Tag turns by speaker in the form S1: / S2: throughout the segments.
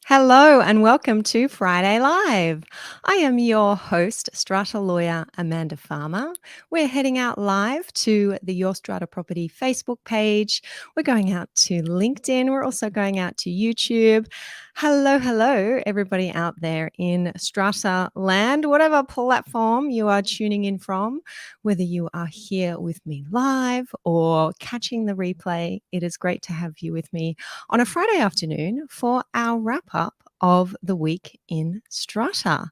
S1: Hello and welcome to Friday Live. I am your host, Strata lawyer Amanda Farmer. We're heading out live to the Your Strata Property Facebook page. We're going out to LinkedIn. We're also going out to YouTube. Hello, everybody out there in Strata land, whatever platform you are tuning in from, whether you are here with me live or catching the replay. It is great to have you with me on a Friday afternoon for our wrap up of the week in Strata.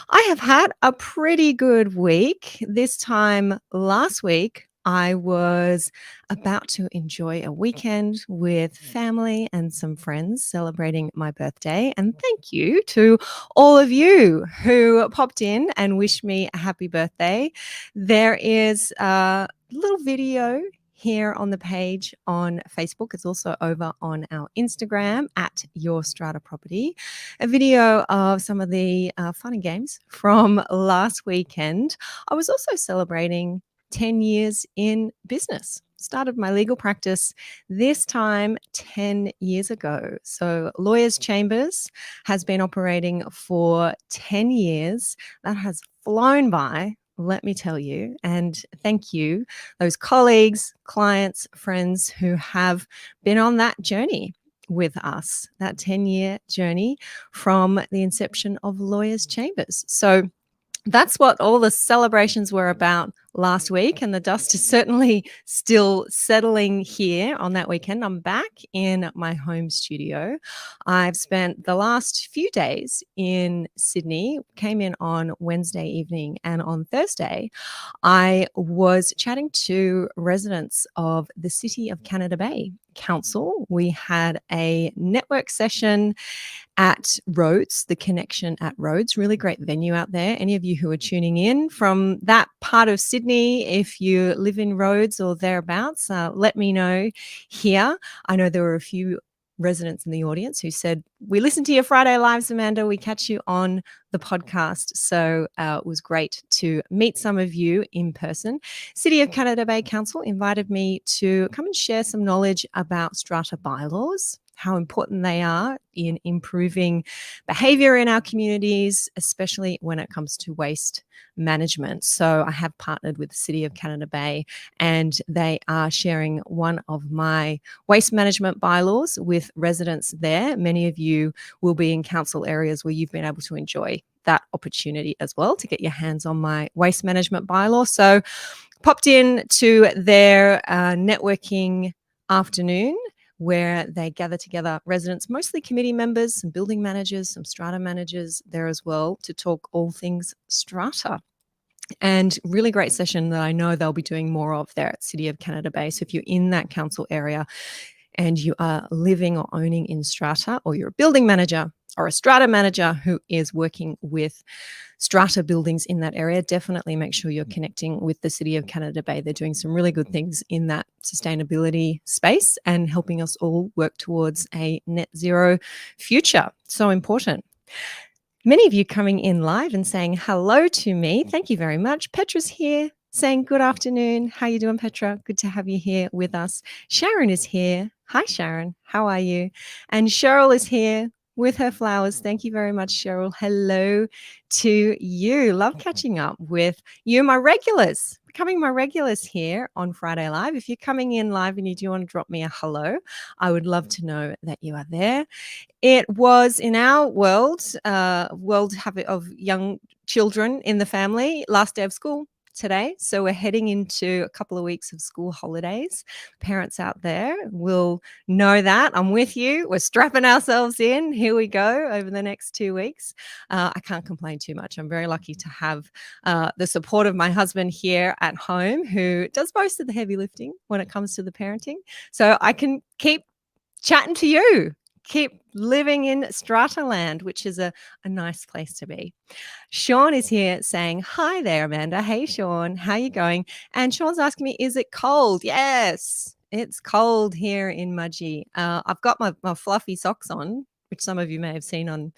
S1: I have had a pretty good week. This time last week, I was about to enjoy a weekend with family and some friends celebrating my birthday. And thank you to all of you who popped in and wished me a happy birthday. There is a little video here on the page on Facebook. It's also over on our Instagram at Your Strata Property. A video of some of the fun and games from last weekend. I was also celebrating 10 years in business. Started my legal practice this time 10 years ago. So Lawyers Chambers has been operating for 10 years. That has flown by, let me tell you. And thank you, those colleagues, clients, friends who have been on that journey with us, that 10-year journey from the inception of Lawyers Chambers. So that's what all the celebrations were about last week, and the dust is certainly still settling here on that weekend. I'm back in my home studio. I've spent the last few days in Sydney, came in on Wednesday evening, and on Thursday I was chatting to residents of the City of Canada Bay Council. We had a network session at Rhodes, the Connection at Rhodes. Really great venue out there. Any of you who are tuning in from that part of Sydney, if you live in Rhodes or thereabouts, let me know here. I know there were a few residents in the audience who said, "We listen to your Friday Lives, Amanda. We catch you on the podcast." So it was great to meet some of you in person. City of Canada Bay Council invited me to come and share some knowledge about strata bylaws, how important they are in improving behavior in our communities, especially when it comes to waste management. So I have partnered with the City of Canada Bay, and they are sharing one of my waste management bylaws with residents there. Many of you will be in council areas where you've been able to enjoy that opportunity as well to get your hands on my waste management bylaw. So popped in to their networking afternoon where they gather together residents, mostly committee members, some building managers, some strata managers there as well, to talk all things strata. And really great session that I know they'll be doing more of there at City of Canada Bay. So if you're in that council area and you are living or owning in strata, or you're a building manager or a strata manager who is working with strata buildings in that area, definitely make sure you're connecting with the City of Canada Bay. They're doing some really good things in that sustainability space and helping us all work towards a net zero future. So important. Many of you coming in live and saying hello to me. Thank you very much. Petra's here saying good afternoon. How you doing, Petra? Good to have you here with us. Sharon is here. Hi, Sharon. How are you? And Cheryl is here with her flowers. Thank you very much, Cheryl. Hello to you. Love catching up with you, my regulars. Becoming my regulars here on Friday Live. If you're coming in live and you do want to drop me a hello, I would love to know that you are there. It was in our world habit of young children in the family, last day of school today. So we're heading into a couple of weeks of school holidays. Parents out there will know that. I'm with you. We're strapping ourselves in. Here we go over the next 2 weeks. I can't complain too much. I'm very lucky to have the support of my husband here at home, who does most of the heavy lifting when it comes to the parenting. So I can keep chatting to you, keep living in strata land, which is a nice place to be. Sean is here saying, hi there, Amanda. Hey, Sean, how you going? And Sean's asking me, is it cold? Yes, it's cold here in Mudgee. I've got my fluffy socks on, which some of you may have seen on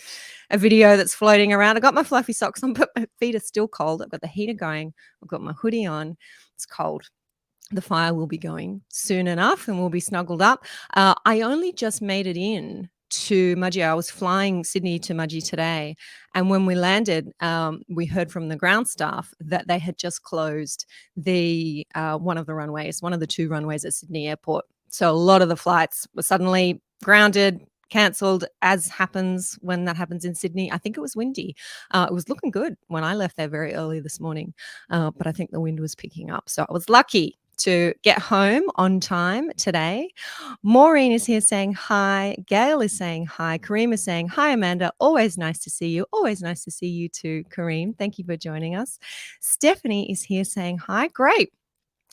S1: a video that's floating around. I got my fluffy socks on, but my feet are still cold. I've got the heater going. I've got my hoodie on. It's cold. The fire will be going soon enough and we'll be snuggled up. I only just made it in to Mudgee. I was flying Sydney to Mudgee today, and when we landed, we heard from the ground staff that they had just closed the one of the two runways at Sydney Airport. So a lot of the flights were suddenly grounded, cancelled, as happens when that happens in Sydney. I think it was windy. It was looking good when I left there very early this morning, but I think the wind was picking up. So I was lucky to get home on time today. Maureen is here saying hi. Gail is saying hi. Kareem is saying hi, Amanda. Always nice to see you. Always nice to see you too, Kareem. Thank you for joining us. Stephanie is here saying hi. Great.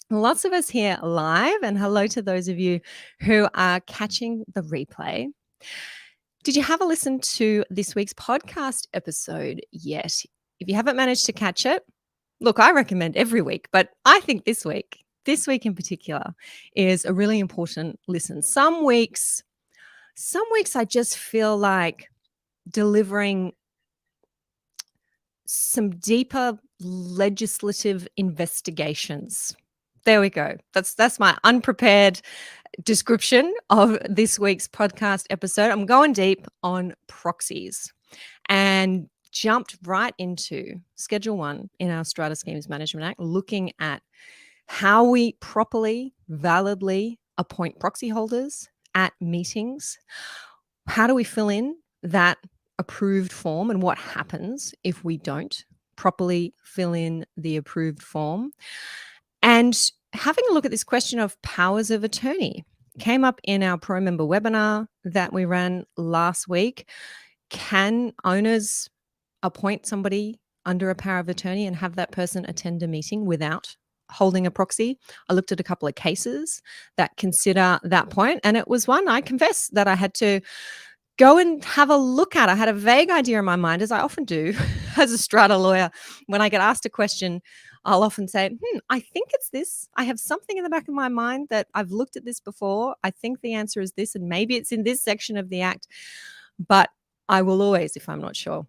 S1: Lots of us here live, and hello to those of you who are catching the replay. Did you have a listen to this week's podcast episode yet? If you haven't managed to catch it, look, I recommend every week, but I think this week in particular, is a really important listen. Some weeks I just feel like delivering some deeper legislative investigations. There we go. That's my unprepared description of this week's podcast episode. I'm going deep on proxies and jumped right into Schedule 1 in our Strata Schemes Management Act, looking at how we properly, validly appoint proxy holders at meetings. How do we fill in that approved form, and what happens if we don't properly fill in the approved form? And having a look at this question of powers of attorney came up in our pro member webinar that we ran last week. Can owners appoint somebody under a power of attorney and have that person attend a meeting without holding a proxy? I looked at a couple of cases that consider that point, and it was one, I confess, that I had to go and have a look at. I had a vague idea in my mind, as I often do as a strata lawyer. When I get asked a question, I'll often say, I think it's this. I have something in the back of my mind that I've looked at this before. I think the answer is this, and maybe it's in this section of the Act. But I will always, if I'm not sure,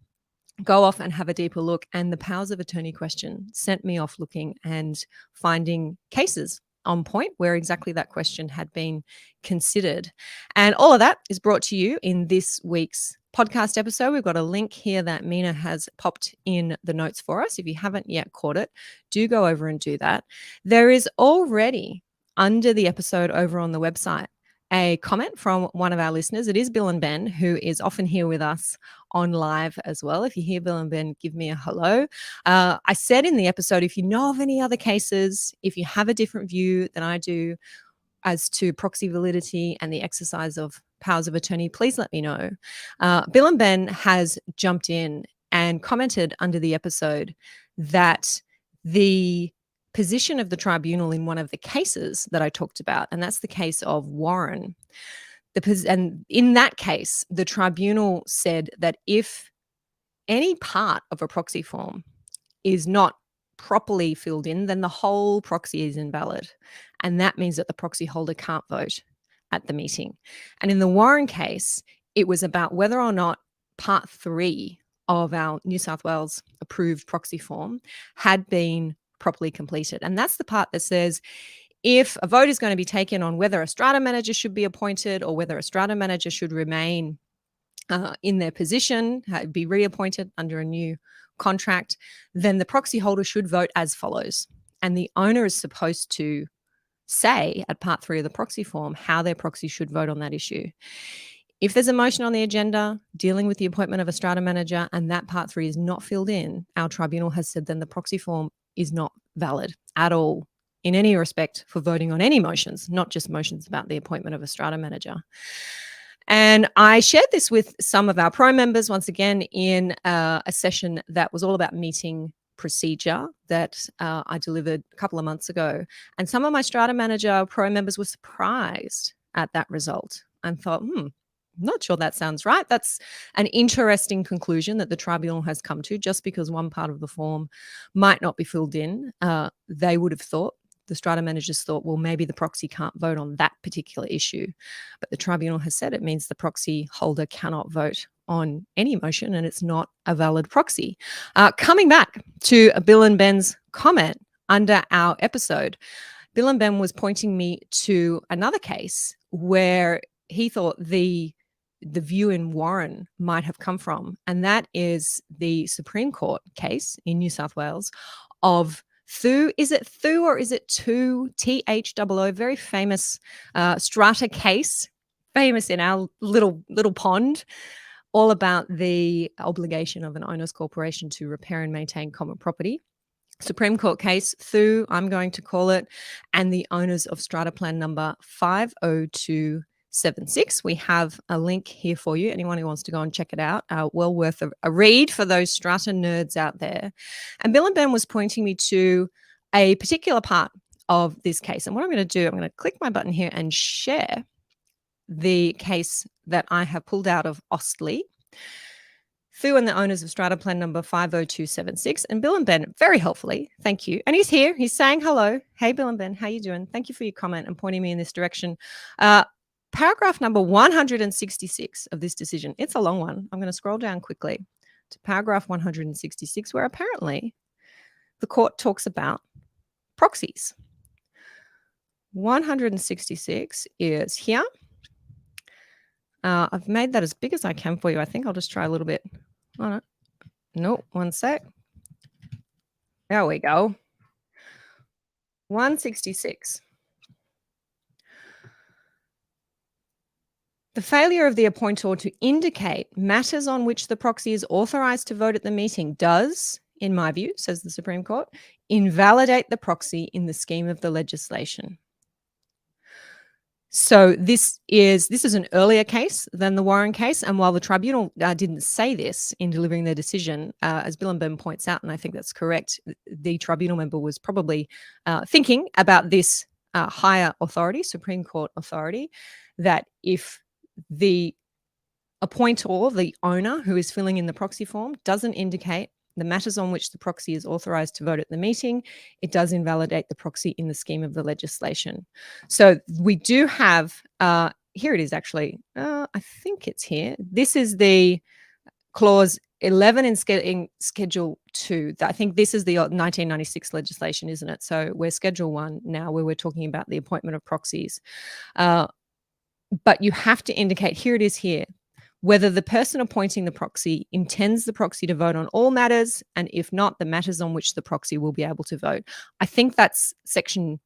S1: go off and have a deeper look. And the powers of attorney question sent me off looking and finding cases on point where exactly that question had been considered. And all of that is brought to you in this week's podcast episode. We've got a link here that Mina has popped in the notes for us. If you haven't yet caught it, do go over and do that. There is already under the episode over on the website a comment from one of our listeners. It is Bill and Ben, who is often here with us on live as well. If you hear Bill and Ben, give me a hello. I said in the episode, if you know of any other cases, if you have a different view than I do as to proxy validity and the exercise of powers of attorney, please let me know. Bill and Ben has jumped in and commented under the episode that the position of the tribunal in one of the cases that I talked about, and that's the case of Warren. And in that case, the tribunal said that if any part of a proxy form is not properly filled in, then the whole proxy is invalid. And that means that the proxy holder can't vote at the meeting. And in the Warren case, it was about whether or not Part 3 of our New South Wales approved proxy form had been properly completed. And that's the part that says if a vote is going to be taken on whether a strata manager should be appointed or whether a strata manager should remain in their position, be reappointed under a new contract, then the proxy holder should vote as follows. And the owner is supposed to say at Part 3 of the proxy form how their proxy should vote on that issue. If there's a motion on the agenda dealing with the appointment of a strata manager and that Part 3 is not filled in, our tribunal has said then the proxy form is not valid at all in any respect for voting on any motions, not just motions about the appointment of a strata manager. And I shared this with some of our pro members once again in a session that was all about meeting procedure that I delivered a couple of months ago. And some of my strata manager pro members were surprised at that result and thought, not sure that sounds right. That's an interesting conclusion that the tribunal has come to. Just because one part of the form might not be filled in, they would have thought, the strata managers thought, well, maybe the proxy can't vote on that particular issue. But the tribunal has said it means the proxy holder cannot vote on any motion and it's not a valid proxy. Coming back to Bill and Ben's comment under our episode, Bill and Ben was pointing me to another case where he thought the the view in Warren might have come from, and that is the Supreme Court case in New South Wales of Thu. Is it Thu or is it Two? THOO, very famous strata case, famous in our little pond, all about the obligation of an owner's corporation to repair and maintain common property. Supreme Court case, Thu, I'm going to call it, and the owners of Strata Plan number 50276. We have a link here for you. Anyone who wants to go and check it out, well worth a read for those Strata nerds out there. And Bill and Ben was pointing me to a particular part of this case. And what I'm going to do, I'm going to click my button here and share the case that I have pulled out of Ostley. Thu and the owners of Strata Plan number 50276, and Bill and Ben, very helpfully, thank you. And he's here. He's saying hello. Hey, Bill and Ben, how you doing? Thank you for your comment and pointing me in this direction. Paragraph number 166 of this decision. It's a long one. I'm going to scroll down quickly to paragraph 166, where apparently the court talks about proxies. 166 is here. I've made that as big as I can for you. I think I'll just try a little bit. Oh, no. Nope, one sec. There we go. 166. The failure of the appointor to indicate matters on which the proxy is authorized to vote at the meeting does, in my view, says the Supreme Court, invalidate the proxy in the scheme of the legislation. So this is an earlier case than the Warren case, and while the tribunal didn't say this in delivering their decision, as Bill and Ben points out, and I think that's correct, the tribunal member was probably thinking about this higher authority, Supreme Court authority, that if the appointor, the owner who is filling in the proxy form, doesn't indicate the matters on which the proxy is authorized to vote at the meeting, it does invalidate the proxy in the scheme of the legislation. So we do have, here it is actually, I think it's here. This is the clause 11 in Schedule 2. I think this is the 1996 legislation, isn't it? So we're Schedule 1 now, where we're talking about the appointment of proxies. But you have to indicate, here it is here, whether the person appointing the proxy intends the proxy to vote on all matters, and if not, the matters on which the proxy will be able to vote. I think that's section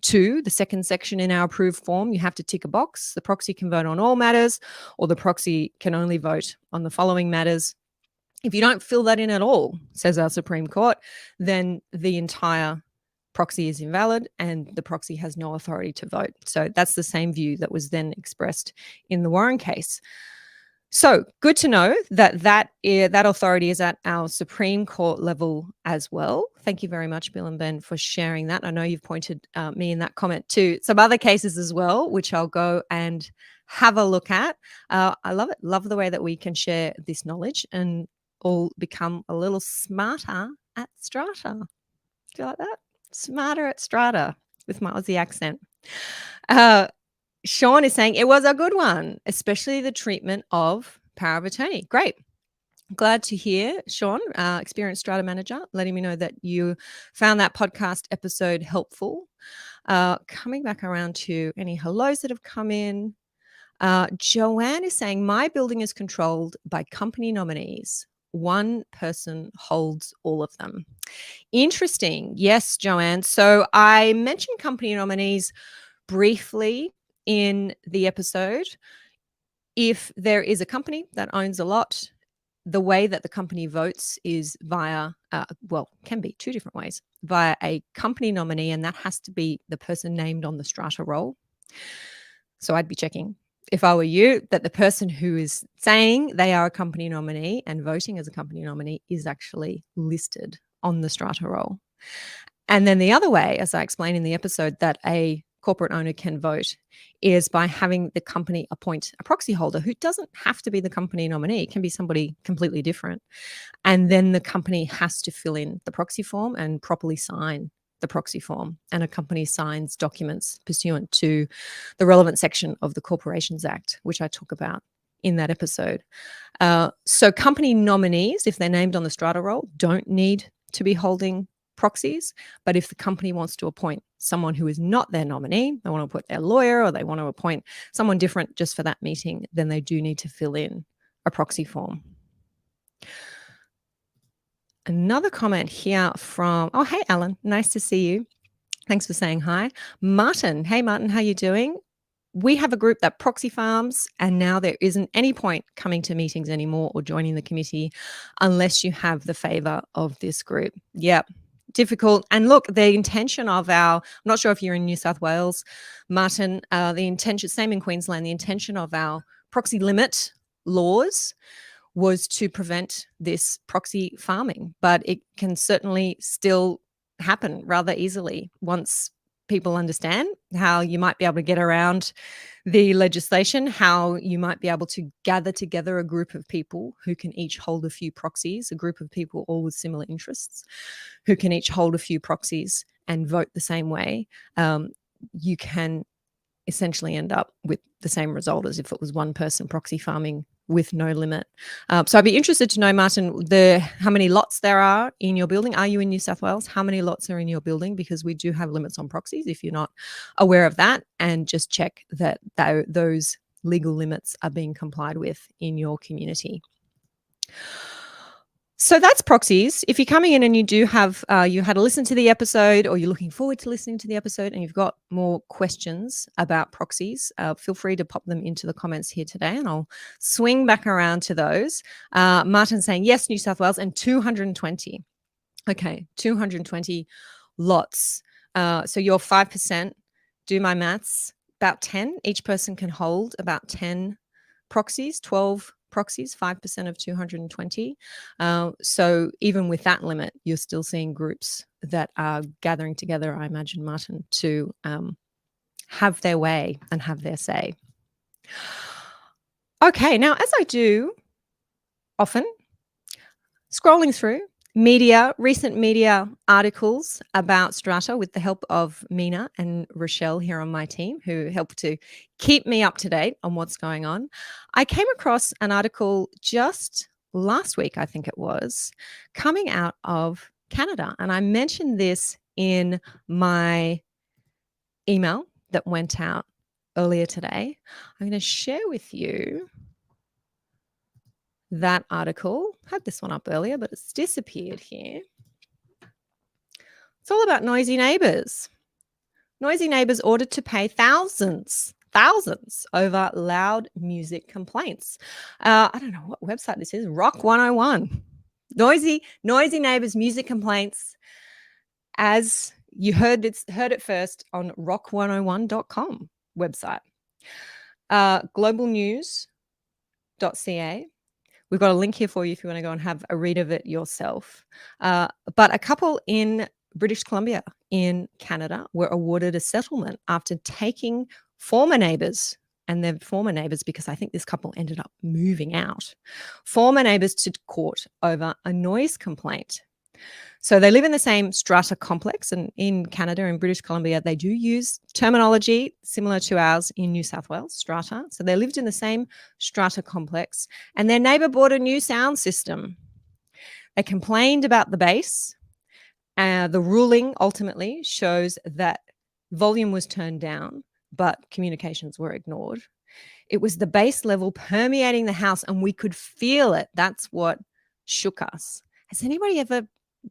S1: 2, the second section in our approved form. You have to tick a box. The proxy can vote on all matters, or the proxy can only vote on the following matters. If you don't fill that in at all, says our Supreme Court, then the entire proxy is invalid and the proxy has no authority to vote. So that's the same view that was then expressed in the Warren case. So good to know that authority is at our Supreme Court level as well. Thank you very much, Bill and Ben, for sharing that. I know you've pointed me in that comment to some other cases as well, which I'll go and have a look at. I love it. Love the way that we can share this knowledge and all become a little smarter at Strata. Do you like that? Smarter at Strata with my Aussie accent. Sean is saying it was a good one, especially the treatment of power of attorney. Great. Glad to hear, Sean, experienced Strata manager, letting me know that you found that podcast episode helpful. Coming back around to any hellos that have come in. Joanne is saying, my building is controlled by company nominees. One person holds all of them. Interesting. Yes, Joanne. So I mentioned company nominees briefly in the episode. If there is a company that owns a lot, the way that the company votes is via, can be two different ways, via a company nominee, and that has to be the person named on the strata roll. So I'd be checking, if I were you, that the person who is saying they are a company nominee and voting as a company nominee is actually listed on the strata roll. And then the other way, as I explained in the episode, that a corporate owner can vote is by having the company appoint a proxy holder who doesn't have to be the company nominee. It can be somebody completely different. And then the company has to fill in the proxy form and properly sign the proxy form. And a company signs documents pursuant to the relevant section of the Corporations Act, which I talk about in that episode. So company nominees, if they're named on the strata roll, don't need to be holding proxies. But if the company wants to appoint someone who is not their nominee, they want to put their lawyer or they want to appoint someone different just for that meeting, then they do need to fill in a proxy form. Another comment here from, oh, hey, Alan, nice to see you. Thanks for saying hi. Martin, hey, Martin, how you doing? We have a group that proxy farms, and now there isn't any point coming to meetings anymore or joining the committee unless you have the favor of this group. Yep, difficult. And look, the intention of I'm not sure if you're in New South Wales, Martin, the intention, same in Queensland, the intention of our proxy limit laws was to prevent this proxy farming, but it can certainly still happen rather easily once people understand how you might be able to get around the legislation, how you might be able to gather together a group of people who can each hold a few proxies, a group of people all with similar interests who can each hold a few proxies and vote the same way. You can essentially end up with the same result as if it was one person proxy farming with no limit. So I'd be interested to know, Martin, how many lots there are in your building. Are you in New South Wales? How many lots are in your building? Because we do have limits on proxies if you're not aware of that, and just check that those legal limits are being complied with in your community. So that's proxies. If you're coming in and you do have, you had to listen to the episode, or you're looking forward to listening to the episode and you've got more questions about proxies, feel free to pop them into the comments here today and I'll swing back around to those. Martin saying, yes, New South Wales, and 220. Okay, 220 lots. So you're 5%, do my maths, about 10. Each person can hold about 10 proxies, 12 proxies, 5% of 220. So even with that limit, you're still seeing groups that are gathering together, I imagine, Martin, to have their way and have their say. Okay, now as I do often, scrolling through recent media articles about Strata with the help of Mina and Rochelle here on my team, who help to keep me up to date on what's going on. I came across an article just last week, I think it was, coming out of Canada. And I mentioned this in my email that went out earlier today. I'm going to share with you that article. I had this one up earlier, but it's disappeared here. It's all about noisy neighbors. Noisy neighbors ordered to pay thousands over loud music complaints. I don't know what website this is. Rock 101. Noisy neighbors music complaints. As you heard it first on rock101.com website. Globalnews.ca. We've got a link here for you if you want to go and have a read of it yourself. But a couple in British Columbia in Canada were awarded a settlement after taking former neighbors, and they're former neighbors because I think this couple ended up moving out, former neighbors to court over a noise complaint. So they live in the same strata complex, and in Canada and British Columbia, they do use terminology similar to ours in New South Wales, strata. So they lived in the same strata complex, and their neighbor bought a new sound system. They complained about the bass. The ruling ultimately shows that volume was turned down, but communications were ignored. It was the bass level permeating the house, and we could feel it. That's what shook us. Has anybody ever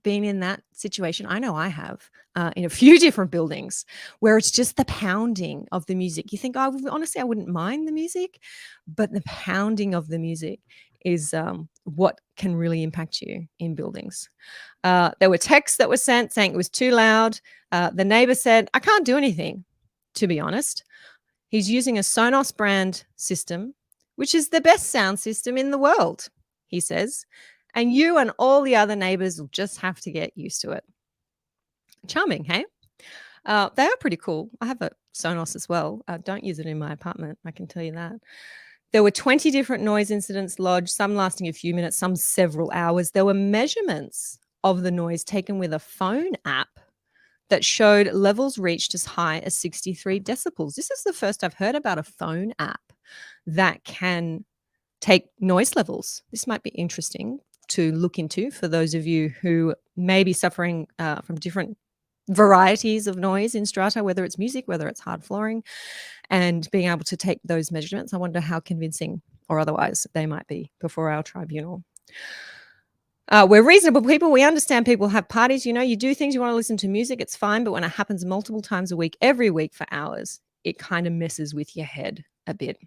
S1: been in that situation? I know I have, in a few different buildings where it's just the pounding of the music. You think, oh, honestly, I wouldn't mind the music, but the pounding of the music is what can really impact you in buildings. There were texts that were sent saying it was too loud. The neighbor said, I can't do anything, to be honest. He's using a Sonos brand system, which is the best sound system in the world, he says. And you and all the other neighbors will just have to get used to it. Charming, hey? They are pretty cool. I have a Sonos as well. Don't use it in my apartment, I can tell you that. There were 20 different noise incidents lodged, some lasting a few minutes, some several hours. There were measurements of the noise taken with a phone app that showed levels reached as high as 63 decibels. This is the first I've heard about a phone app that can take noise levels. This might be interesting to look into for those of you who may be suffering from different varieties of noise in strata, whether it's music, whether it's hard flooring, and being able to take those measurements. I wonder how convincing or otherwise they might be before our tribunal. We're reasonable people. We understand people have parties. You do things, you want to listen to music, it's fine. But when it happens multiple times a week, every week for hours, it kind of messes with your head a bit.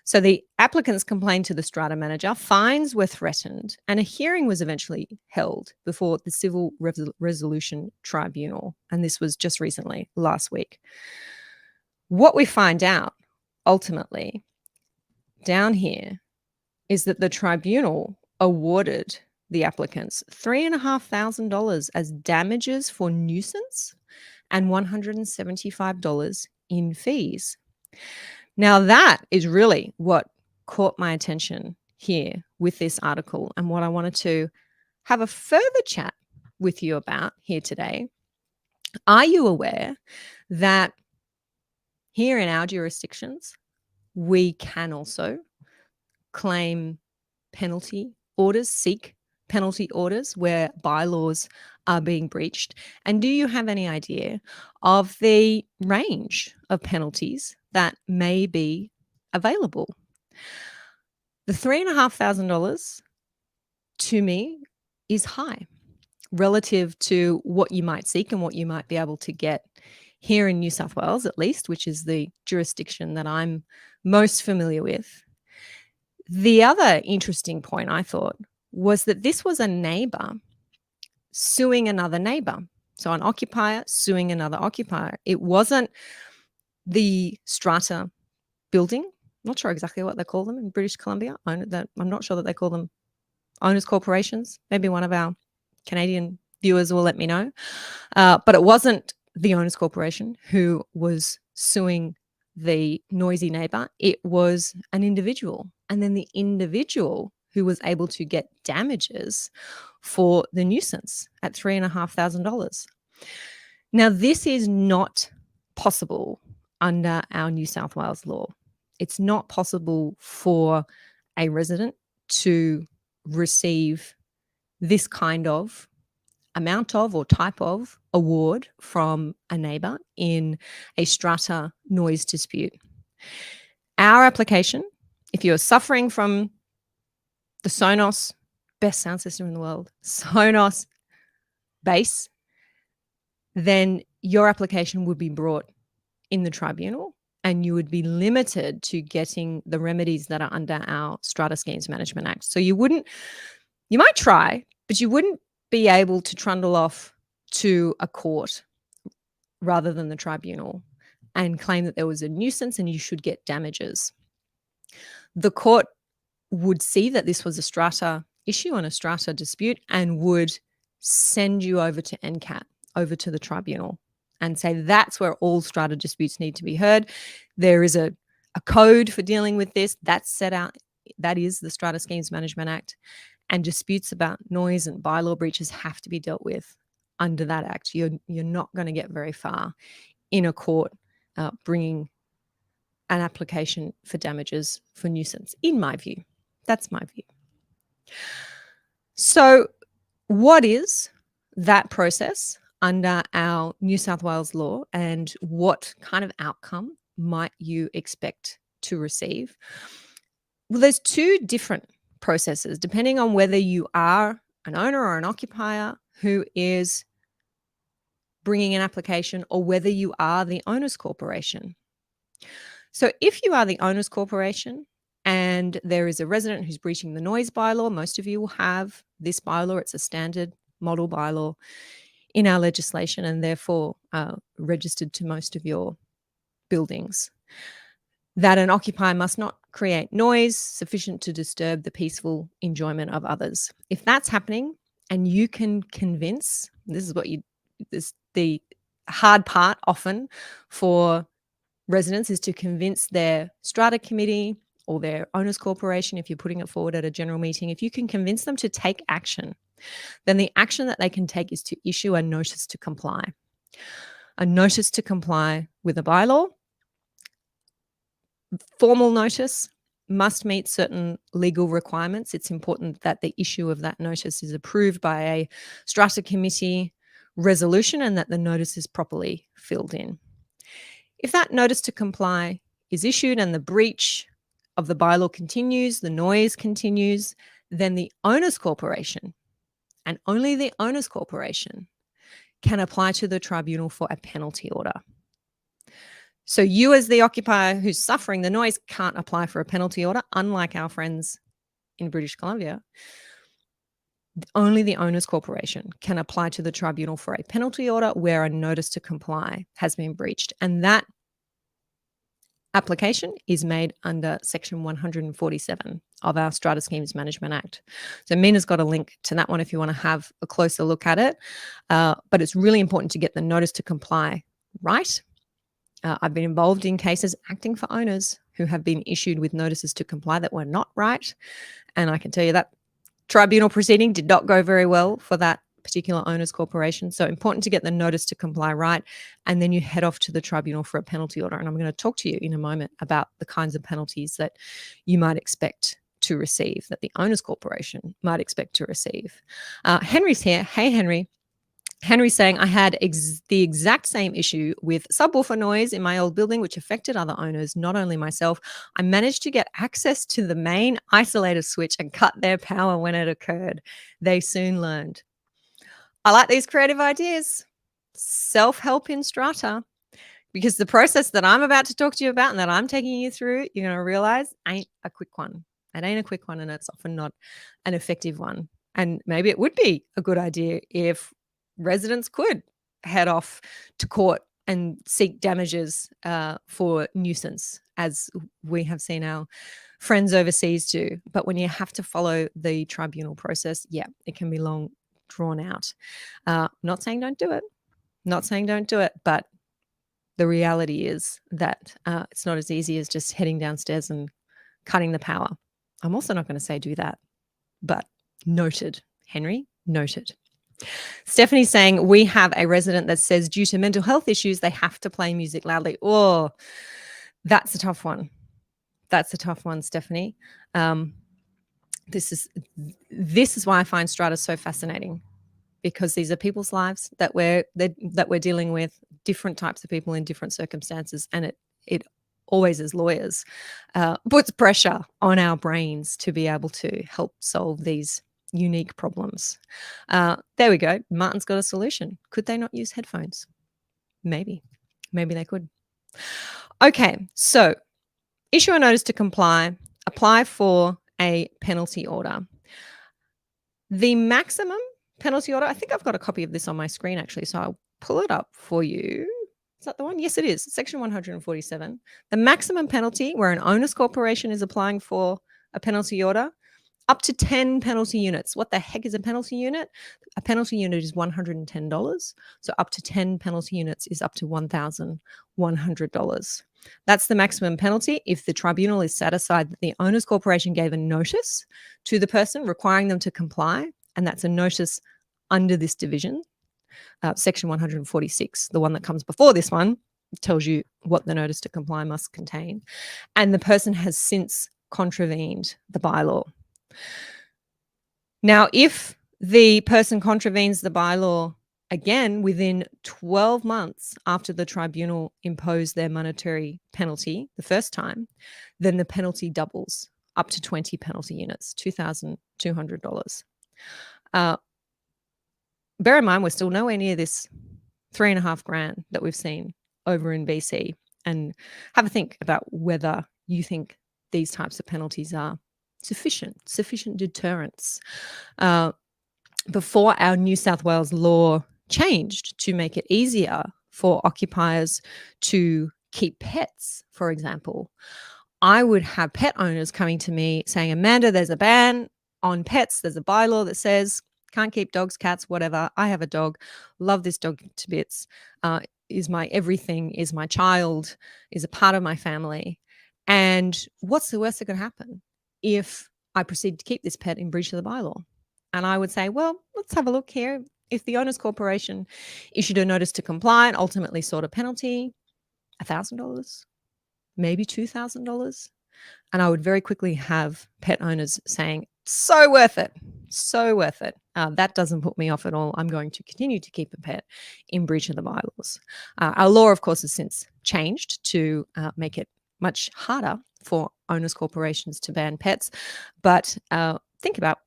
S1: So the applicants complained to the strata manager, fines were threatened, and a hearing was eventually held before the Civil Resolution Tribunal. And this was just recently, last week. What we find out ultimately down here is that the tribunal awarded the applicants $3,500 as damages for nuisance and $175 in fees. Now, that is really what caught my attention here with this article and what I wanted to have a further chat with you about here today. Are you aware that here in our jurisdictions, we can also claim penalty orders, seek penalty orders where bylaws are being breached? And do you have any idea of the range of penalties that may be available? The $3,500 to me is high relative to what you might seek and what you might be able to get here in New South Wales, at least, which is the jurisdiction that I'm most familiar with. The other interesting point I thought was that this was a neighbor suing another neighbor. So an occupier suing another occupier. It wasn't the strata building. I'm not sure exactly what they call them in British Columbia. I'm not sure that they call them owners corporations. Maybe one of our Canadian viewers will let me know. But it wasn't the owners corporation who was suing the noisy neighbor. It was an individual. And then the individual who was able to get damages for the nuisance at $3,500. Now, this is not possible under our New South Wales law. It's not possible for a resident to receive this kind of amount of or type of award from a neighbor in a strata noise dispute. Our application, if you're suffering from the Sonos, best sound system in the world, Sonos bass, then your application would be brought in the tribunal and you would be limited to getting the remedies that are under our Strata Schemes Management Act. So you might try, but you wouldn't be able to trundle off to a court rather than the tribunal and claim that there was a nuisance and you should get damages. The court would see that this was a strata issue and a strata dispute and would send you over to NCAT, over to the tribunal, and say that's where all strata disputes need to be heard. There is a code for dealing with this that's set out. That is the Strata Schemes Management Act. And disputes about noise and bylaw breaches have to be dealt with under that act. You're not going to get very far in a court bringing an application for damages for nuisance, in my view. That's my view. So what is that process under our New South Wales law, and what kind of outcome might you expect to receive? Well, there's two different processes depending on whether you are an owner or an occupier who is bringing an application or whether you are the owners corporation. So if you are the owners corporation and there is a resident who's breaching the noise bylaw, most of you will have this bylaw. It's a standard model bylaw in our legislation and therefore registered to most of your buildings, that an occupier must not create noise sufficient to disturb the peaceful enjoyment of others. If that's happening and you can convince, the hard part often for residents is to convince their strata committee or their owners corporation, if you're putting it forward at a general meeting, if you can convince them to take action, then the action that they can take is to issue a notice to comply. A notice to comply with a bylaw. Formal notice must meet certain legal requirements. It's important that the issue of that notice is approved by a strata committee resolution and that the notice is properly filled in. If that notice to comply is issued and the breach of the bylaw continues, the noise continues, then the owner's corporation, and only the owner's corporation, can apply to the tribunal for a penalty order. So you as the occupier who's suffering the noise can't apply for a penalty order, unlike our friends in British Columbia. Only the owner's corporation can apply to the tribunal for a penalty order where a notice to comply has been breached. And that application is made under Section 147 of our Strata Schemes Management Act. So Mina's got a link to that one if you want to have a closer look at it. But it's really important to get the notice to comply right. I've been involved in cases acting for owners who have been issued with notices to comply that were not right. And I can tell you that tribunal proceeding did not go very well for that particular owner's corporation. So important to get the notice to comply right. And then you head off to the tribunal for a penalty order. And I'm going to talk to you in a moment about the kinds of penalties that you might expect to receive, that the owner's corporation might expect to receive. Henry's here. Hey, Henry. Henry's saying, I had the exact same issue with subwoofer noise in my old building, which affected other owners, not only myself. I managed to get access to the main isolator switch and cut their power when it occurred. They soon learned. I like these creative ideas. Self-help in Strata. Because the process that I'm about to talk to you about and that I'm taking you through, you're going to realize ain't a quick one. It ain't a quick one, and it's often not an effective one. And maybe it would be a good idea if residents could head off to court and seek damages for nuisance, as we have seen our friends overseas do. But when you have to follow the tribunal process, yeah, it can be long, drawn out. Not saying don't do it. Not saying don't do it, but the reality is that it's not as easy as just heading downstairs and cutting the power. I'm also not going to say do that, but noted, Henry, noted. Stephanie's saying, we have a resident that says due to mental health issues, they have to play music loudly. Oh, that's a tough one. That's a tough one, Stephanie. This is why I find Strata so fascinating, because these are people's lives that we're dealing with, different types of people in different circumstances, and it always, as lawyers, puts pressure on our brains to be able to help solve these unique problems. There we go. Martin's got a solution. Could they not use headphones? Maybe they could. Okay, so issue a notice to comply, apply for a penalty order. The maximum penalty order, I think I've got a copy of this on my screen actually, so I'll pull it up for you. Is that the one? Yes, it is. Section 147. The maximum penalty where an owner's corporation is applying for a penalty order, up to 10 penalty units. What the heck is a penalty unit? A penalty unit is $110. So up to 10 penalty units is up to $1,100. That's the maximum penalty if the tribunal is satisfied that the owner's corporation gave a notice to the person requiring them to comply, and that's a notice under this division. Section 146, the one that comes before this one, tells you what the notice to comply must contain. And the person has since contravened the bylaw. Now, if the person contravenes the bylaw again within 12 months after the tribunal imposed their monetary penalty the first time, then the penalty doubles up to 20 penalty units, $2,200. Bear in mind, we're still nowhere near this $3,500 that we've seen over in BC. And have a think about whether you think these types of penalties are sufficient deterrence. Before our New South Wales law changed to make it easier for occupiers to keep pets, for example, I would have pet owners coming to me saying, Amanda, there's a ban on pets. There's a bylaw that says can't keep dogs, cats, whatever. I have a dog, love this dog to bits, is my everything, is my child, is a part of my family. And what's the worst that could happen if I proceed to keep this pet in breach of the bylaw? And I would say, well, let's have a look here. If the owner's corporation issued a notice to comply and ultimately sought a penalty, $1,000, maybe $2,000. And I would very quickly have pet owners saying, so worth it. So worth it. That doesn't put me off at all. I'm going to continue to keep a pet in breach of the bylaws. Our law, of course, has since changed to make it much harder for owners corporations to ban pets. But think about,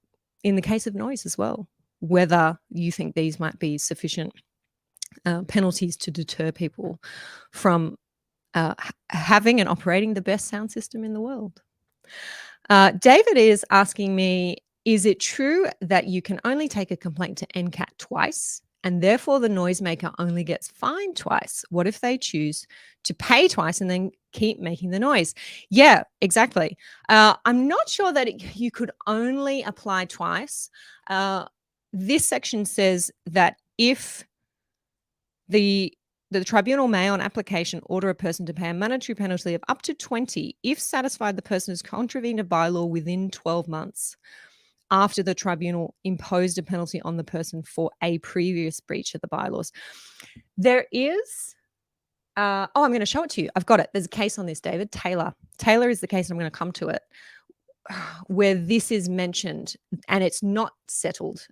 S1: in the case of noise as well, whether you think these might be sufficient penalties to deter people from having and operating the best sound system in the world. David is asking me, is it true that you can only take a complaint to NCAT twice and therefore the noisemaker only gets fined twice? What if they choose to pay twice and then keep making the noise? Yeah, exactly. I'm not sure that you could only apply twice. This section says that if the tribunal may, on application, order a person to pay a monetary penalty of up to 20 if satisfied the person has contravened a bylaw within 12 months after the tribunal imposed a penalty on the person for a previous breach of the bylaws. There is, I'm going to show it to you. I've got it. There's a case on this, David. Taylor is the case. I'm going to come to it, where this is mentioned and it's not settled.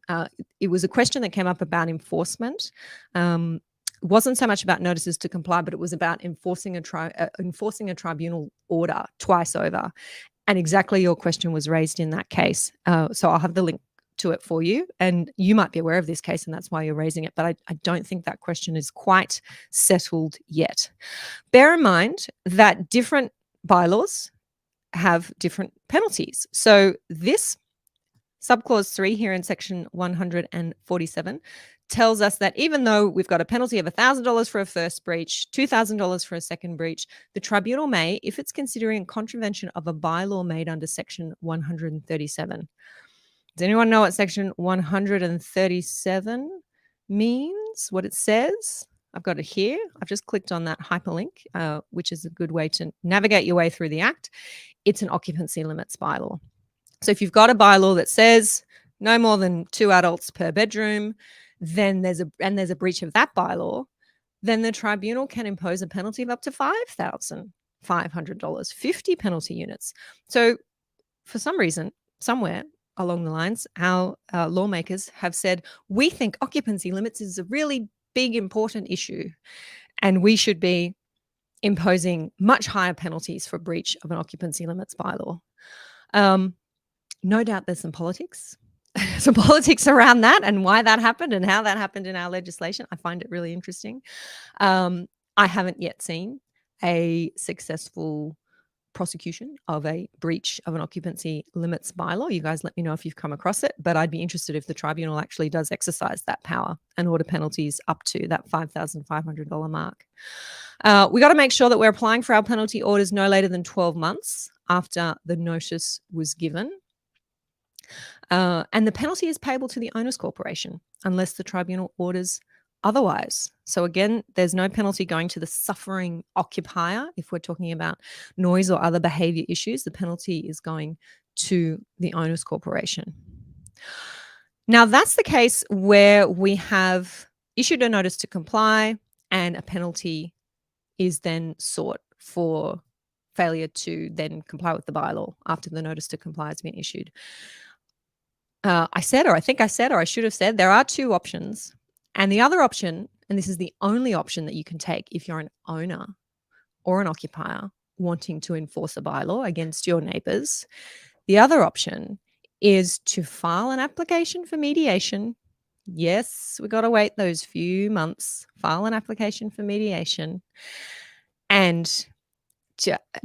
S1: It was a question that came up about enforcement. It wasn't so much about notices to comply, but it was about enforcing a tribunal order twice over. And exactly your question was raised in that case. So I'll have the link to it for you. And you might be aware of this case, and that's why you're raising it. But I don't think that question is quite settled yet. Bear in mind that different bylaws have different penalties. So this subclause 3 here in section 147 tells us that even though we've got a penalty of $1,000 for a first breach, $2,000 for a second breach, the tribunal may, if it's considering contravention of a bylaw made under section 137. Does anyone know what section 137 means? What it says? I've got it here. I've just clicked on that hyperlink, which is a good way to navigate your way through the Act. It's an occupancy limits bylaw. So if you've got a bylaw that says no more than 2 adults per bedroom, then there's a breach of that bylaw, then the tribunal can impose a penalty of up to $5,500, 50 penalty units. So for some reason, somewhere along the lines, our lawmakers have said, we think occupancy limits is a really big, important issue, and we should be imposing much higher penalties for breach of an occupancy limits bylaw. No doubt there's some politics around that and why that happened and how that happened in our legislation. I find it really interesting. I haven't yet seen a successful prosecution of a breach of an occupancy limits bylaw. You guys let me know if you've come across it, but I'd be interested if the tribunal actually does exercise that power and order penalties up to that $5,500 mark. We got to make sure that we're applying for our penalty orders no later than 12 months after the notice was given. And the penalty is payable to the owner's corporation unless the tribunal orders otherwise. So again, there's no penalty going to the suffering occupier. If we're talking about noise or other behavior issues, the penalty is going to the owner's corporation. Now, that's the case where we have issued a notice to comply and a penalty is then sought for failure to then comply with the bylaw after the notice to comply has been issued. I should have said, there are 2 options. And the other option, and this is the only option that you can take if you're an owner or an occupier wanting to enforce a bylaw against your neighbours, the other option is to file an application for mediation. Yes, we've got to wait those few months, file an application for mediation. And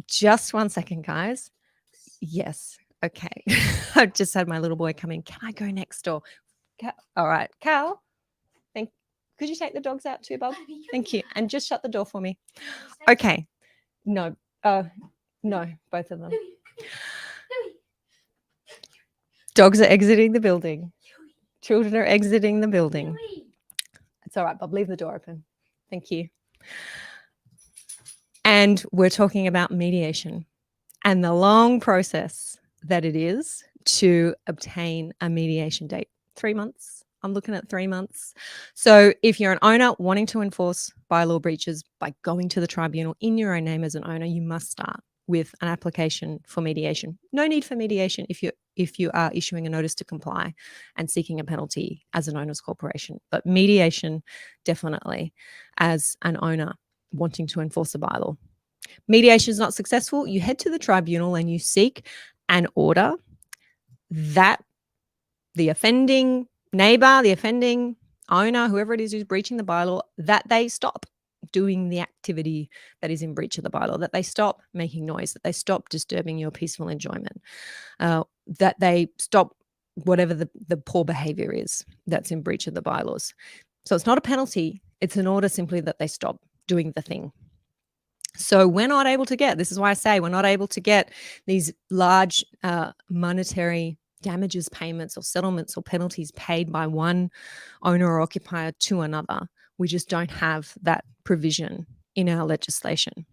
S1: just one second, guys. Yes. Okay. I've just had my little boy come in. Can I go next door? All right. Cal, could you take the dogs out too, Bob? Thank you. And just shut the door for me. Okay. No, both of them. Dogs are exiting the building. Children are exiting the building. It's all right, Bob. Leave the door open. Thank you. And we're talking about mediation and the long process that it is to obtain a mediation date. 3 months. I'm looking at 3 months. So if you're an owner wanting to enforce bylaw breaches by going to the tribunal in your own name as an owner, you must start with an application for mediation. No need for mediation if you're if you are issuing a notice to comply and seeking a penalty as an owner's corporation. But mediation, definitely, as an owner wanting to enforce a bylaw. Mediation is not successful, you head to the tribunal and you seek an order that the offending neighbor, the offending owner, whoever it is who's breaching the bylaw, that they stop doing the activity that is in breach of the bylaw, that they stop making noise, that they stop disturbing your peaceful enjoyment, that they stop whatever the poor behavior is that's in breach of the bylaws. So it's not a penalty, it's an order simply that they stop doing the thing. So we're not able to get, this is why I say we're not able to get these large monetary damages payments or settlements or penalties paid by one owner or occupier to another. We just don't have that provision in our legislation.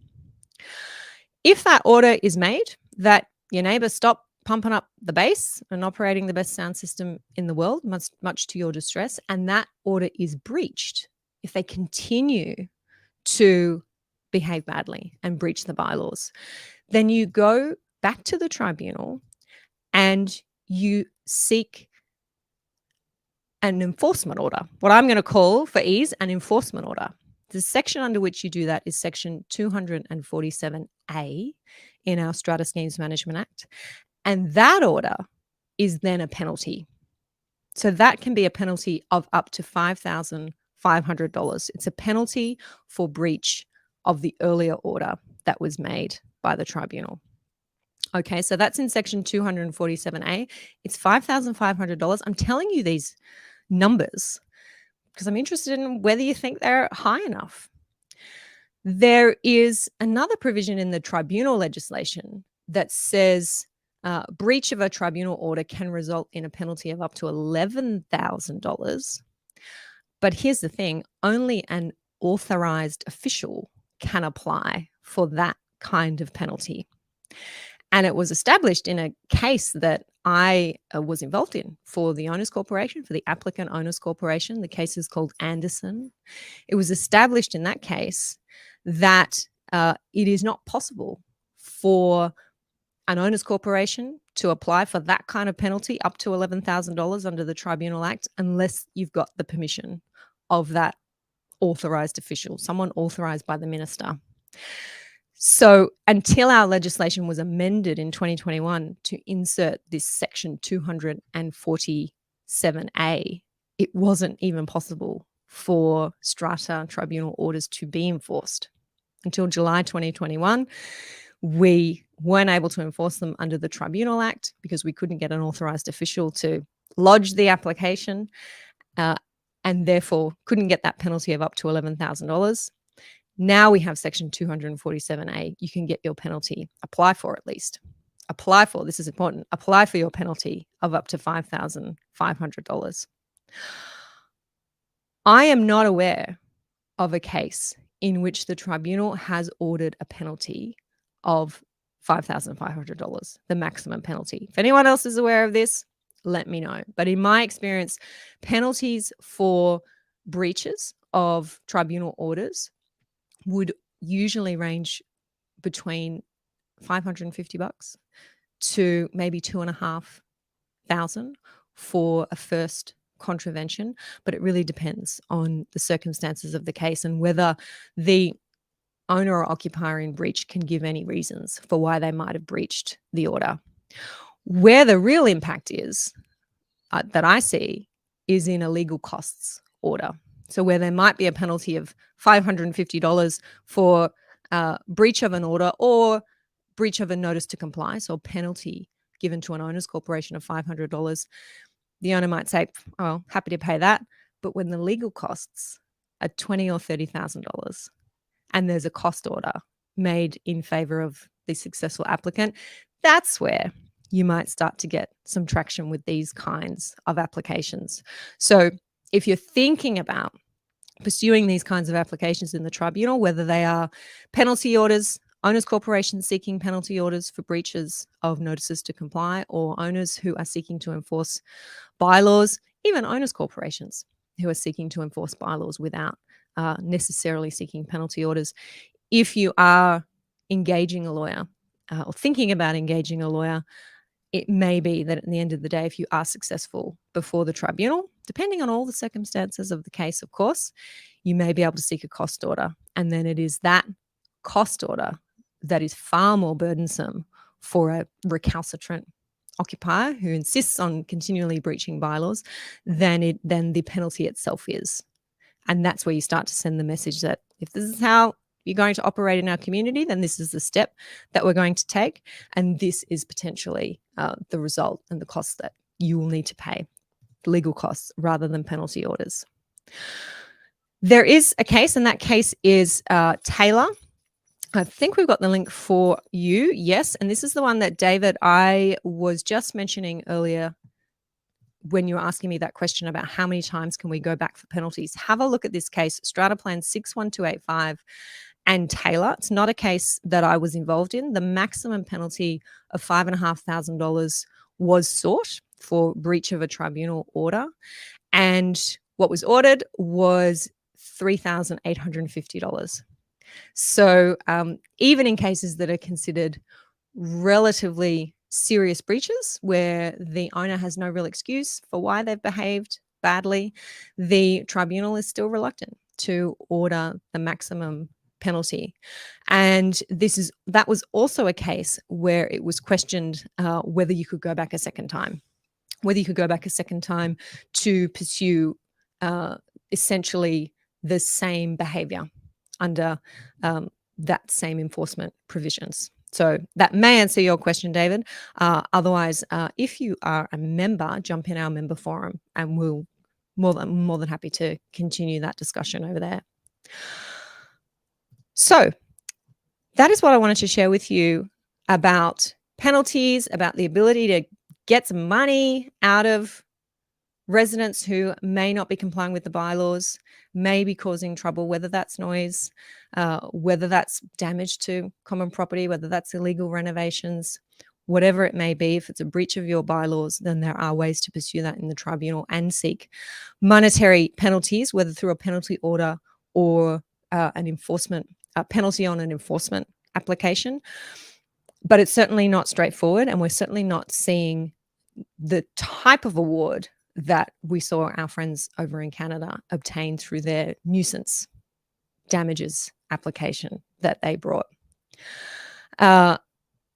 S1: If that order is made that your neighbor stop pumping up the bass and operating the best sound system in the world, much to your distress, and that order is breached, if they continue to behave badly and breach the bylaws, then you go back to the tribunal and you seek an enforcement order, what I'm going to call for ease an enforcement order. The section under which you do that is section 247A in our Strata Schemes Management Act. And that order is then a penalty. So that can be a penalty of up to $5,500. It's a penalty for breach of the earlier order that was made by the tribunal. Okay, so that's in section 247A. It's $5,500. I'm telling you these numbers because I'm interested in whether you think they're high enough. There is another provision in the tribunal legislation that says breach of a tribunal order can result in a penalty of up to $11,000. But here's the thing, only an authorized official can apply for that kind of penalty. And it was established in a case that I was involved in for the Owners Corporation, for the applicant Owners Corporation. The case is called Anderson. It was established in that case that it is not possible for an Owners Corporation to apply for that kind of penalty up to $11,000 under the Tribunal Act unless you've got the permission of that authorized official, someone authorized by the minister. So until our legislation was amended in 2021 to insert this section 247A, it wasn't even possible for strata tribunal orders to be enforced. Until July 2021, we weren't able to enforce them under the Tribunal Act because we couldn't get an authorized official to lodge the application and therefore couldn't get that penalty of up to $11,000. Now we have section 247A. You can get your penalty, apply for at least. Apply for, this is important, apply for your penalty of up to $5,500. I am not aware of a case in which the tribunal has ordered a penalty of $5,500, the maximum penalty. If anyone else is aware of this, let me know. But in my experience, penalties for breaches of tribunal orders would usually range between $550 to maybe $2,500 for a first contravention, but it really depends on the circumstances of the case and whether the owner or occupier in breach can give any reasons for why they might have breached the order. Where the real impact is that I see is in a legal costs order. So where there might be a penalty of $550 for breach of an order or breach of a notice to comply, so a penalty given to an owner's corporation of $500, the owner might say, oh, happy to pay that. But when the legal costs are $20,000 or $30,000 and there's a cost order made in favor of the successful applicant, that's where you might start to get some traction with these kinds of applications. So if you're thinking about pursuing these kinds of applications in the tribunal, whether they are penalty orders, owners corporations seeking penalty orders for breaches of notices to comply, or owners who are seeking to enforce bylaws, even owners corporations who are seeking to enforce bylaws without necessarily seeking penalty orders. If you are engaging a lawyer or thinking about engaging a lawyer, it may be that at the end of the day, if you are successful before the tribunal, depending on all the circumstances of the case, of course, you may be able to seek a cost order. And then it is that cost order that is far more burdensome for a recalcitrant occupier who insists on continually breaching bylaws than the penalty itself is. And that's where you start to send the message that if this is how you're going to operate in our community, then this is the step that we're going to take. And this is potentially the result and the costs that you will need to pay, legal costs rather than penalty orders. There is a case, and that case is Taylor. I think we've got the link for you. Yes. And this is the one that, David, I was just mentioning earlier when you were asking me that question about how many times can we go back for penalties. Have a look at this case, Strata Plan 61285 and Taylor. It's not a case that I was involved in. The maximum penalty of $5,500 was sought for breach of a tribunal order. And what was ordered was $3,850. So even in cases that are considered relatively serious breaches where the owner has no real excuse for why they've behaved badly, the tribunal is still reluctant to order the maximum penalty. And that was also a case where it was questioned whether you could go back a second time, to pursue essentially the same behavior under that same enforcement provisions. So that may answer your question, David. Otherwise, if you are a member, jump in our member forum and we'll more than happy to continue that discussion over there. So that is what I wanted to share with you about penalties, about the ability to get some money out of residents who may not be complying with the bylaws, may be causing trouble, whether that's noise, whether that's damage to common property, whether that's illegal renovations, whatever it may be. If it's a breach of your bylaws, then there are ways to pursue that in the tribunal and seek monetary penalties, whether through a penalty order or an enforcement penalty on an enforcement application. But it's certainly not straightforward, and we're certainly not seeing the type of award that we saw our friends over in Canada obtain through their nuisance damages application that they brought.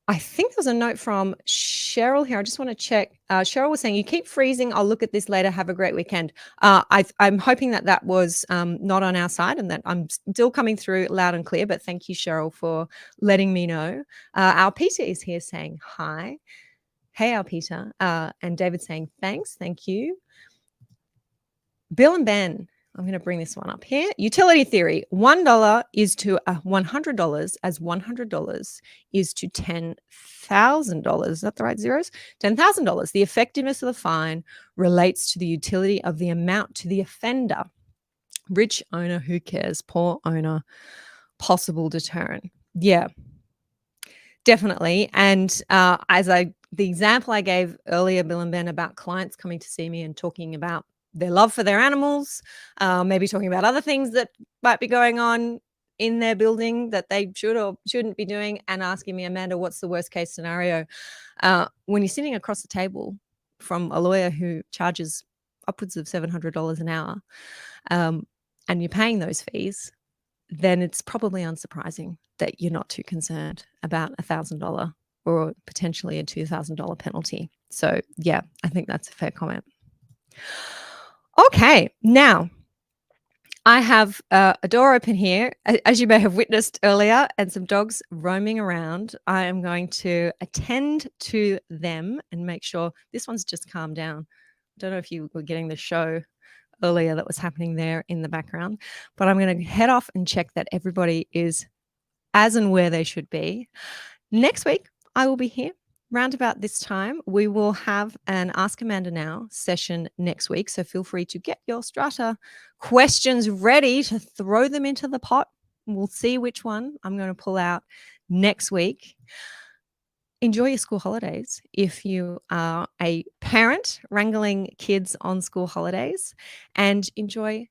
S1: I think there's a note from Cheryl here. I just want to check. Cheryl was saying, you keep freezing. I'll look at this later. Have a great weekend. I'm hoping that was not on our side and that I'm still coming through loud and clear, but thank you, Cheryl, for letting me know. Our Peter is here saying hi. Hey, our Peter. And David saying thanks. Thank you. Bill and Ben, I'm going to bring this one up here. Utility theory. $1 is to $100 as $100 is to $10,000. Is that the right zeros? $10,000. The effectiveness of the fine relates to the utility of the amount to the offender. Rich owner, who cares? Poor owner, possible deterrent. Yeah, definitely. And the example I gave earlier, Bill and Ben, about clients coming to see me and talking about their love for their animals, maybe talking about other things that might be going on in their building that they should or shouldn't be doing, and asking me, Amanda, what's the worst case scenario? When you're sitting across the table from a lawyer who charges upwards of $700 an hour, and you're paying those fees, then it's probably unsurprising that you're not too concerned about $1,000 or potentially a $2,000 penalty. So yeah, I think that's a fair comment. Okay, now I have a door open here, as you may have witnessed earlier, and some dogs roaming around. I am going to attend to them and make sure this one's just calmed down. I don't know if you were getting the show earlier that was happening there in the background, but I'm going to head off and check that everybody is as and where they should be. Next week, I will be here. Round about this time, we will have an Ask Amanda Now session next week. So feel free to get your Strata questions ready to throw them into the pot. We'll see which one I'm going to pull out next week. Enjoy your school holidays if you are a parent wrangling kids on school holidays, and enjoy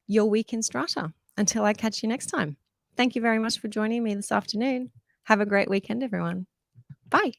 S1: your week in Strata. Until I catch you next time. Thank you very much for joining me this afternoon. Have a great weekend, everyone. Bye.